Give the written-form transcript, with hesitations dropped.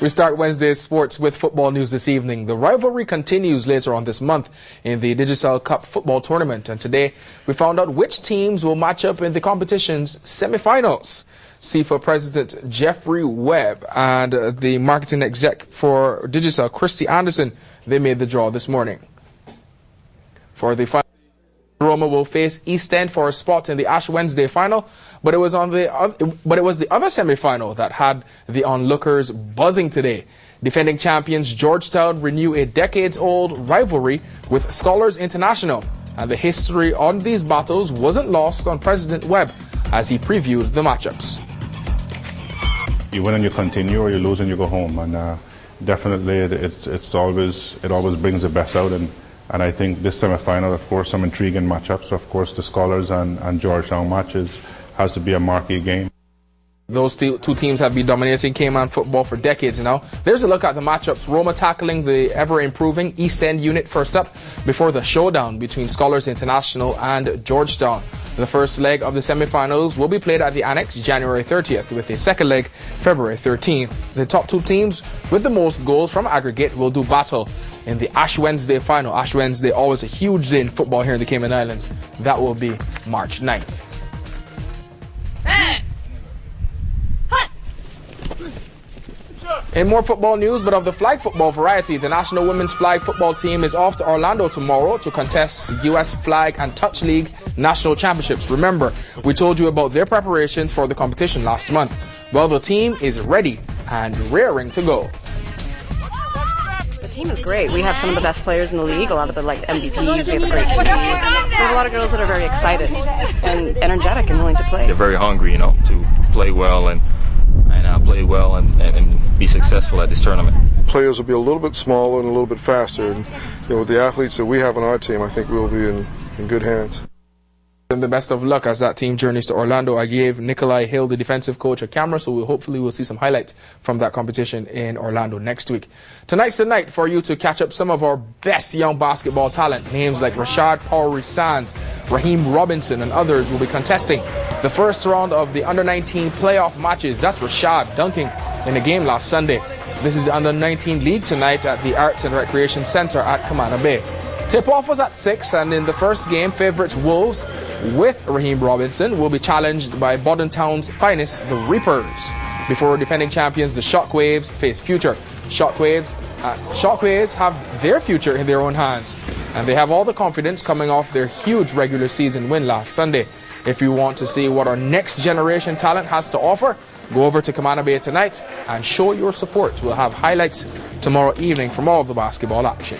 We start Wednesday's sports with football news this evening. The rivalry continues later on this month in the Digicel Cup football tournament, and today we found out which teams will match up in the competition's semi-finals. CIFA President Jeffrey Webb and the marketing exec for Digicel, Christy Anderson, they made the draw this morning. For the final, Roma will face East End for a spot in the Ash Wednesday final, but it was the other semi-final that had the onlookers buzzing today. Defending champions Georgetown renew a decades-old rivalry with Scholars International, and the history on these battles wasn't lost on President Webb as he previewed the matchups. You win and you continue, or you lose and you go home, and definitely it always brings the best out. And I think this semi-final, of course, some intriguing matchups. Of course, the Scholars and Georgetown matches has to be a marquee game. Those two teams have been dominating Cayman football for decades now. There's a look at the matchups. Roma tackling the ever-improving East End unit first up before the showdown between Scholars International and Georgetown. The first leg of the semi-finals will be played at the Annex January 30th, with the second leg February 13th. The top two teams with the most goals from aggregate will do battle in the Ash Wednesday final. Ash Wednesday, always a huge day in football here in the Cayman Islands. That will be March 9th. In more football news, but of the flag football variety, the national women's flag football team is off to Orlando tomorrow to contest U.S. Flag and Touch League national championships. Remember, we told you about their preparations for the competition last month. Well, the team is ready and raring to go. The team is great. We have some of the best players in the league, a lot of the MVPs. We have a great team. We have a lot of girls that are very excited and energetic and willing to play. They're very hungry, to play well and play well and be successful at this tournament. Players will be a little bit smaller and a little bit faster, and with the athletes that we have on our team, I think we'll be in good hands. And the best of luck as that team journeys to Orlando. I gave Nikolai Hill, the defensive coach, a camera, so hopefully we'll see some highlights from that competition in Orlando next week. Tonight's the night for you to catch up some of our best young basketball talent. Names like Rashad Powery Sands, Raheem Robinson, and others will be contesting the first round of the Under-19 playoff matches. That's Rashad dunking in a game last Sunday. This is the Under-19 League tonight at the Arts and Recreation Center at Camana Bay. Tip-off was at 6, and in the first game, favourites Wolves with Raheem Robinson will be challenged by Bordentown's finest, the Reapers, before defending champions, the Shockwaves, face Future. Shockwaves have their future in their own hands, and they have all the confidence coming off their huge regular season win last Sunday. If you want to see what our next generation talent has to offer, go over to Camana Bay tonight and show your support. We'll have highlights tomorrow evening from all of the basketball action.